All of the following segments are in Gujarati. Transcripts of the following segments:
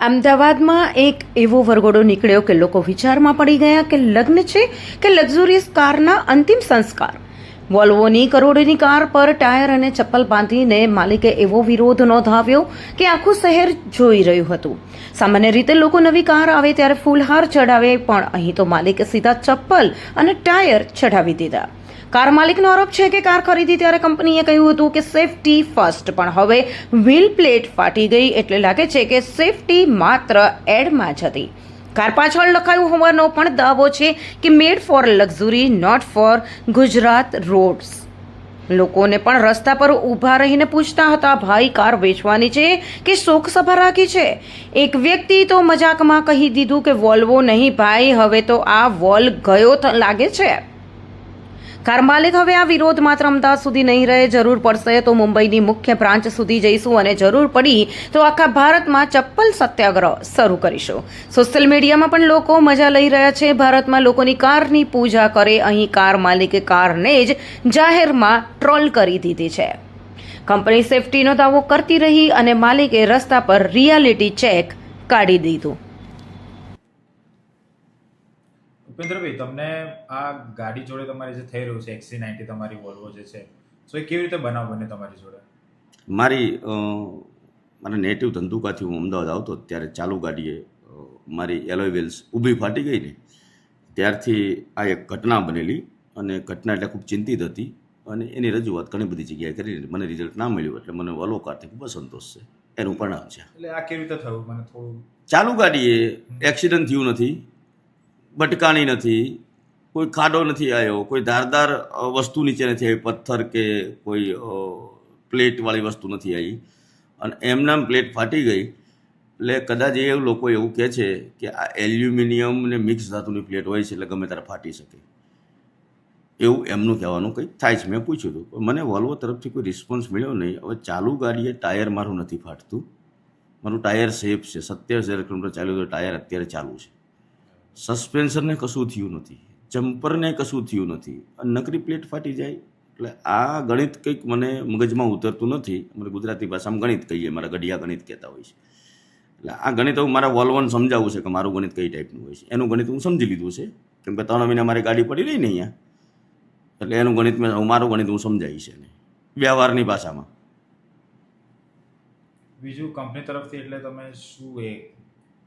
અમદાવાદમાં એક એવો વરઘોડો નીકળ્યો કે લોકો વિચારમાં પડી ગયા કે લગ્ન છે કે લક્ઝુરિયસ કારના અંતિમ સંસ્કાર. વોલ્વોની કરોડોની કાર પર ટાયર અને ચપ્પલ બાંધીને માલિકે એવો વિરોધ નોંધાવ્યો કે આખું શહેર જોઈ રહ્યું હતું. સામાન્ય રીતે લોકો નવી કાર આવે ત્યારે ફૂલહાર ચડાવે, પણ અહીં તો માલિકે સીધા ચપ્પલ અને ટાયર ચઢાવી દીધા. કાર માલિકનો આરોપ છે કે કાર ખરીદી ત્યારે કંપનીએ કહ્યું હતું કે સેફટી ફર્સ્ટ, પણ હવે વ્હીલ પ્લેટ ફાટી ગઈ એટલે લાગે છે કે સેફટી માત્ર એડમાં જ હતી. કાર પાછળ લખાયું હોવાનો પણ દાવો છે કે made for luxury, not for Gujarat roads. લોકોને પણ રસ્તા પર ઊભા રહીને પૂછતા હતા, ભાઈ કાર વેચવાની છે કે શોક સભા રાખી છે? એક વ્યક્તિ તો મજાકમાં કહી દીધું કે વોલ્વો નહીં ભાઈ, હવે તો આ વોલ ગયો લાગે છે. કાર માલિક હવે આ વિરોધ માત્ર અમદાવાદ સુધી નહીં રહે, જરૂર પડશે તો મુંબઈની મુખ્ય બ્રાન્ચ સુધી જઈશું અને જરૂર પડી તો આખા ભારતમાં ચપ્પલ સત્યાગ્રહ શરૂ કરીશું. સોશિયલ મીડિયામાં પણ લોકો મજા લઈ રહ્યા છે. ભારતમાં લોકોની કારની પૂજા કરે, અહીં કાર માલિકે કારને જ જાહેરમાં ટ્રોલ કરી દીધી છે. કંપની સેફટીનો દાવો કરતી રહી અને માલિકે રસ્તા પર રિયાલિટી ચેક કાઢી દીધું. ઉપેન્દ્રભાઈ, તમને આ ગાડી જોડે તમારી જે થઈ રહ્યું છે XC90 તમારી વોલ્વો જે છે, તો એ કેવી રીતે બનાવ બને તમારી જોડે? મારા નેટિવ ધંધુકાથી હું અમદાવાદ આવતો ત્યારે ચાલુ ગાડીએ મારી એલોય વ્હીલ્સ ઊભી ફાટી ગઈ ને ત્યારથી આ એક ઘટના બનેલી, અને ઘટના એટલે ખૂબ ચિંતિત હતી અને એની રજૂઆત ઘણી બધી જગ્યાએ કરી. મને રિઝલ્ટ ના મળ્યું એટલે મને વોલ્વો કારથી ખૂબ સંતોષ છે. એનું પરિણામ છે. એટલે આ કેવી રીતે થયું? મને થોડું. ચાલુ ગાડીએ એક્સિડન્ટ થયું નથી, ભટકાણી નથી, કોઈ ખાડો નથી આવ્યો, કોઈ ધારદાર વસ્તુ નીચે નથી આવી, પથ્થર કે કોઈ પ્લેટવાળી વસ્તુ નથી આવી, અને એમનામ પ્લેટ ફાટી ગઈ. એટલે કદાચ એ લોકો એવું કહે છે કે આ એલ્યુમિનિયમ ને મિક્સ ધાતુની પ્લેટ હોય છે એટલે ગમે ત્યારે ફાટી શકે, એવું એમનું કહેવાનું કંઈક થાય છે. મેં પૂછ્યું હતું પણ મને વોલ્વો તરફથી કોઈ રિસ્પોન્સ મળ્યો નહીં. હવે ચાલુ ગાડીએ ટાયર મારું નથી ફાટતું, મારું ટાયર સેફ છે. 27,000 કિલોમીટર ચાલ્યું તો ટાયર અત્યારે ચાલુ છે. સસ્પેન્શનને કશું થયું નથી, જમ્પરને કશું થયું નથી, નકરી પ્લેટ ફાટી જાય. એટલે આ ગણિત કંઈક મને મગજમાં ઉતરતું નથી. અમારી ગુજરાતી ભાષામાં ગણિત કહીએ, મારા ગઢિયા ગણિત કહેતા હોય છે. એટલે આ ગણિત હું મારા વોલ્વોને સમજાવવું છે કે મારું ગણિત કઈ ટાઈપનું હોય છે. એનું ગણિત હું સમજી લીધું છે, કેમ કે 3 મહિના મારી ગાડી પડી રહી ને અહીંયા, એટલે એનું ગણિત મારું ગણિત હું સમજાવીશ એને વ્યવહારની ભાષામાં. બીજું કંપની તરફથી એટલે તમે શું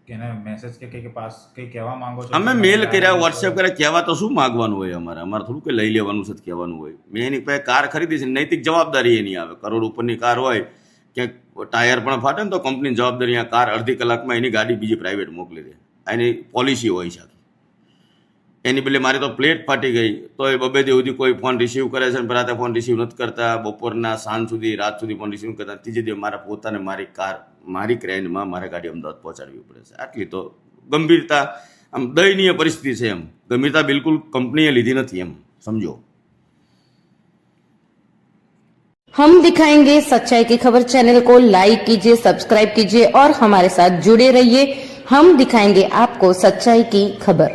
કેને મેસેજ કે કંઈ પાસ કંઈ કહેવા માંગો છો? અમે મેલ કર્યા, વોટ્સએપ કર્યા, કહેવા તો શું માગવાનું હોય? અમારે થોડું કંઈ લઈ લેવાનું છે કહેવાનું હોય. મેં એની પાસે કાર ખરીદી છે, નૈતિક જવાબદારી એની આવે. કરોડ ઉપરની કાર હોય, ક્યાંક ટાયર પણ ફાટે ને તો કંપનીની જવાબદારી. આ કાર અડધી કલાકમાં એની ગાડી બીજી પ્રાઇવેટ મોકલી દે, એની પોલિસી હોય છે. એની બદલે મારી તો પ્લેટ ફાટી ગઈ તો એ 2 દિવસ સુધી કોઈ ફોન રિસીવ કરે છે, રાતે ફોન રિસીવ નથી કરતા, બપોરના સાંજ સુધી રાત સુધી ફોન રિસીવ કરતા. ત્રીજે દિવસ મારા પોતાને મારી કાર મારી ક્રેનમાં મારે ગાડી અમદાવાદ પહોંચાડવી પડે છે. આટલી તો ગંભીરતા, આમ દયનીય પરિસ્થિતિ છે. એમ ગંભીરતા બિલકુલ કંપનીએ લીધી નથી, એમ સમજો. हम दिखाएंगे सच्चाई की खबर चैनल को लाइक कीजिए, सब्सक्राइब कीजिए और हमारे साथ जुड़े रहिए. हम दिखाएंगे आपको सच्चाई की खबर.